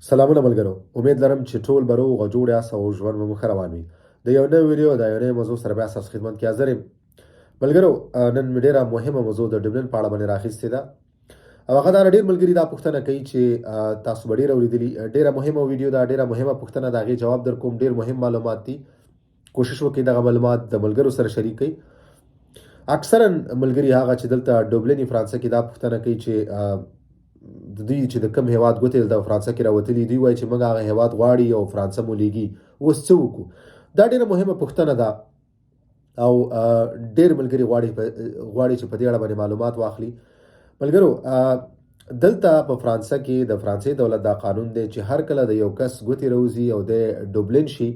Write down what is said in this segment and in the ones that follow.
سلامونه ملګرو، امید لرم چې ټول به روغ او جوړ یاست او ژوند مو ښه روان وي. د یو نوې ویډیو د یو نوې موضوع سره بیا ستاسو خدمت کې حاضر یم. ملګرو، نن مې ډېره مهمه موضوع د ډبلن په اړه باندې راخیستې ده او هغه دا ډېر ملګري دا پوښتنه کوي چې تاسو به ډېره اورېدلي. ډېره مهمه ویډیو ده، ډېره مهمه پوښتنه ده، هغې جواب در کوم. ډېر مهم معلومات دي. کوشش وکړئ دغه معلومات د ملګرو سره شریک کړئ. اکثرا ملګري هغه چې دلته ډبلن فرانسه کې دا پوښتنه کوي چې د دوی چې د کوم هیواد ګوتې د فرانسه کې راوتلي، دوی وایي چې موږ هغه هیواد غواړي او فرانسه مو لیږي، اوس څه وکړو؟ دا ډېره مهمه پوښتنه ده او ډېر ملګري غواړي چې په دې اړه باندې معلومات واخلي. ملګرو، دلته په فرانسه کې د فرانسې دولت دا قانون دی چې هر کله د یو کس ګوتې راوځي او د ډبلن شي،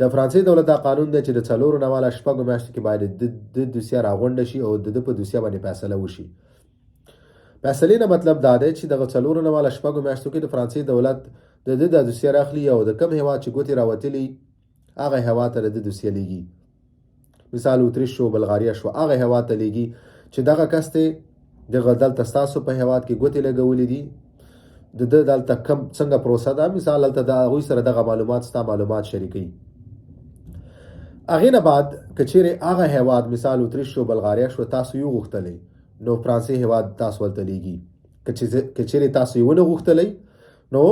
د فرانسې دولت دا قانون دی چې د 4 نه والا 6 میاشتو کې باید د دوسیه راغونډه شي او د په دوسیه باندې فیصله وشي. فیصلې نه مطلب دا دی چې دغه 4 نه والا 6 میاشتو کې د فرانسې دولت د دوسیه راخلي او د کوم هیواد چې ګوتې راوتلي هغه هیواد ته د دوسیه لیږي. مثال اتریش شو، بلغاریا شو، هغه هیواد ته لیږي چې دغه کس ته دغه دلته ستاسو په هیواد کې ګوتې لګولې دي، د دلته کم څنګه پروسه ده. مثال دلته د هغوی سره دغه معلومات شریکوي. هغې نه بعد که چیرې هغه هیواد مثال اتریش شو، بلغاریا شو، تاسو یو غوښتلی، نو فرانسې هیواد تاسو ولته لیږي. که چیرې تاسو یې ونه غوښتلی، نو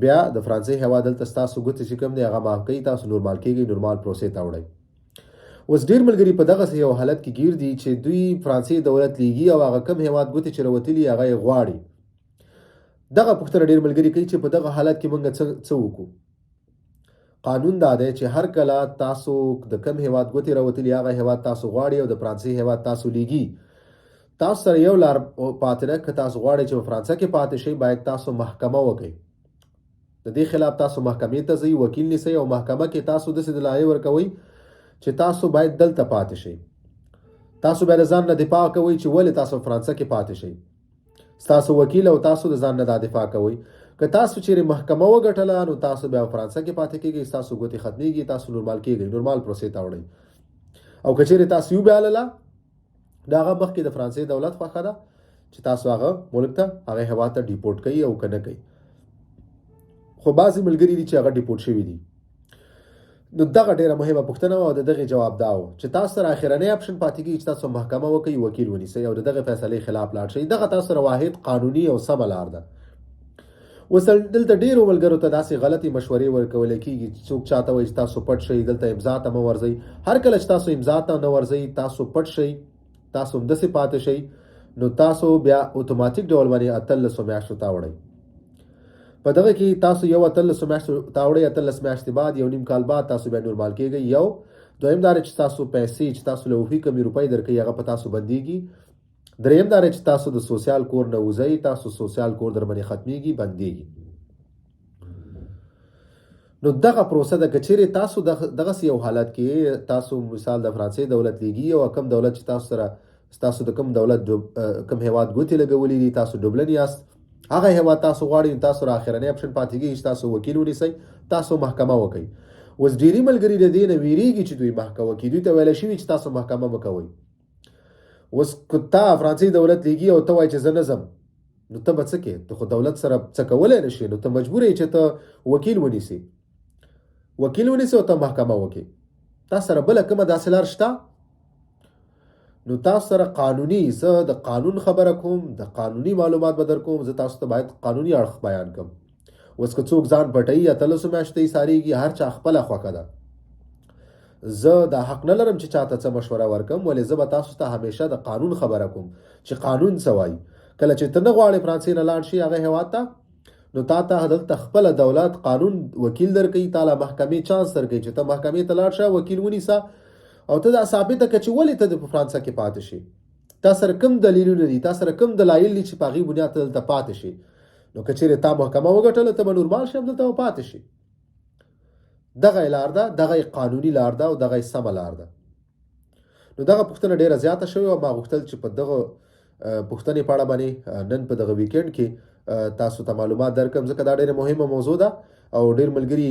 بیا د فرانسې هیواد دلته ستاسو ګوتې چې کوم دی هغه معاف کوي، تاسو نورمال کیږئ، نورمال پروسې ته وړئ. اوس ډېر ملګري په دغسې یو حالت کې ګیر دي چې دوی فرانسې دولت لیږي او هغه کوم هیواد ګوتې چې راوتلي هغه یې غواړي. دغه پوښتنه ډېر ملګري کوي چې په دغه حالت کې موږ څه وکړو. قانون دا دی چې هر کله تاسو د کوم هیواد ګوتې راوتلي هغه هیواد تاسو غواړي او د فرانسې هیواد تاسو لیږي، تاسو سره یو لار پاتې ده. که تاسو غواړئ چې په فرانسه کې پاتې شئ، باید تاسو محکمه وکړئ. د دې خلاف تاسو محکمې ته ځئ، وکیل نیسئ او محکمه کې تاسو داسې دلایل ورکوئ چې تاسو باید دلته پاتې شئ. تاسو بیا د ځان نه دفاع کوئ چې ولې تاسو فرانسه کې پاتې شئ. ستاسو وکیل او تاسو د ځان نه دا دفاع کوئ. که تاسو چیرې محکمه وګټله، نو تاسو بیا فرانسه کې پاتې کیږئ، تاسو ګوتې ختمیږي، تاسو نورمال کیږئ، نورمال پروسې ته وړئ. او که چیرې تاسو یو بیالله، دا هغه مخکې د فرانسې دولت خوښه ده چې تاسو هغه ملک ته، هغه هیواد ته ډیپورټ کوي او که نه کوي. خو بعضې ملګري دي چې هغه ډیپورټ شوي دي. نو دغه ډېره مهمه پوښتنه وه او د دغې جواب دا و چې تاسو سره اخرنی اپشن پاتې کېږي چې تاسو محکمه وکړئ، وکیل ونیسئ او د دغې فیصلې خلاف لاړ شئ. دغه تاسو سره واحد قانوني او سمه لار ده. اوس دلته ډېرو ملګرو ته داسې غلطې مشورې ورکولی کېږي چې څوک چاته وایي چې تاسو پټ شئ، دلته امضا ته مه ورځئ. هر کله چې تاسو امضا ته نه ورځئ، تاسو پټ شئ، تاسو همداسې پاتې شئ، نو تاسو بیا اتوماتیک ډول باندې 18 میاشتو ته وړئ. په دغه کې تاسو یو 18 میاشتو ته وړئ. 18 میاشتې بعد، یو نیم کال بعد تاسو بیا نورمال کیږئ. یو دویم دا چې تاسو پیسې چې تاسو له وفي کمې روپۍ درکوي هغه په تاسو بندېږي. دریم دا چې تاسو د سوسیال کور نه وځئ، تاسو سوسیال کور در باندې ختمیږي، بندېږي. نو دغه پروسه ده. که چیرې تاسو دغسې یو حالت کې تاسو مثال د فرانسې دولت لیږي او کوم دولت چې تاسو سره ستاسو د کوم دولت کوم هیواد ګوتې لګولي دي، تاسو ډبلن یاست، هغه هیواد تاسو غواړئ، تاسو را اخرنی اپشن پاتې کېږي چې تاسو وکیل ونیسئ، تاسو محکمه وکړئ. اوس ډېرې ملګري د دې نه ویرېږي چې دوی محکمه وکړي. دوی ته ویلی شوي چې تاسو محکمه مه کوئ. اوس که تا فرانسې دولت لیږي او ته وایې چې زه نه ځم، نو ته به څه کوې؟ ته خو دولت سره څه کولی نه شې، نو ته مجبور یې چې ته وکیل ونیسې او ته محکمه وکړې. تاسو سره بله کومه داسې لار شته؟ نو تاسو سره قانوني، زه د قانون خبره کوم، د قانوني معلومات به در کوم. زه تاسو ته باید قانوني اړخ بیان کوم. اوس که څوک ځان پټوي، 18 میاشتې ایسارېږي، هر چا خپله خوښه ده. زه دا حق نه لرم چې چاته څه مشوره ورکم، ولې زه به تاسو ته همیشه د قانون خبره کوم چې قانون څه وایي. کله چې ته نه غواړې فرانسې نه لاړ شي هغه هیواد ته، نو تا ته دلته خپله دولت قانون وکیل درکوي، تا له محکمې چانس درکوي چې ته محکمې ته لاړ شه، وکیل ونیسه او ته دا ثابته کړه چې ولې ته په فرانسه کې پاتې شي. تا سره کوم دلیلونه دي، تا سره کوم دلایل دي چې په هغې بنیاد ته دلته پاتې شي. نو که چیرې تا محکمه وګټله، ته به نورمال شي، همدلته به پاتې شي. دغه لار ده، دغه قانوني لار ده او دغه سمه لار ده. نو دغه پوښتنه ډېره زیاته شوې او ما غوښتل چې په دغه پوښتنې په اړه باندې نن په دغه ویکینډ کې تاسو ته معلومات درکړم، ځکه دا ډېره مهمه موضوع ده او ډېر ملګري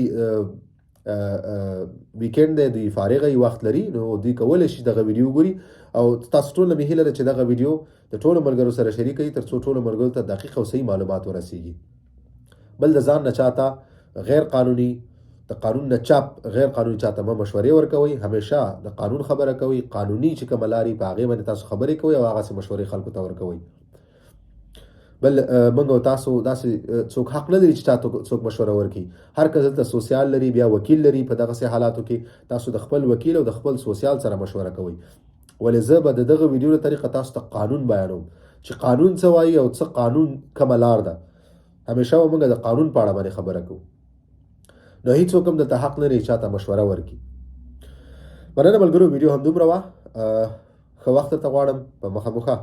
ویکینډ دی، دوی فارغه وخت لري، نو دوی کولی شي دغه ویډیو وګوري. او تاسو ټول نه مې هیله ده چې دغه ویډیو د ټولو ملګرو سره شریک کړئ، تر څو ټولو ملګرو ته دقیق او صحیح معلومات ورسیږي. بل د ځان نه چاته غیر قانوني د قانون نه چاپ غیر قانوني چاته مه مشورې ورکوئ. همیشه د قانون خبره کوئ، قانوني چې کومه لارې په هغې باندې تاسو خبرې کوئ او هغسې مشورې خلکو ته ورکوئ. بل موږ او تاسو داسې څوک حق نه لري چې چاته څوک مشوره ورکړي. هر کس دلته سوسیال لري، بیا وکیل لري. په دغسې حالاتو کې تاسو د خپل وکیل او د خپل سوسیال سره مشوره کوئ. ولې زه به د دغه ویډیو له طریقه تاسو ته قانون بیانوم چې قانون څه وایي او څه قانون کومه لار ده. همیشه به موږ د قانون په اړه باندې خبره کوو. نو هیڅوک هم دلته حق نه لري چاته مشوره ورکړي. مننه ملګرو، ویډیو همدومره وه. ښه وخت درته غواړم. په مخه.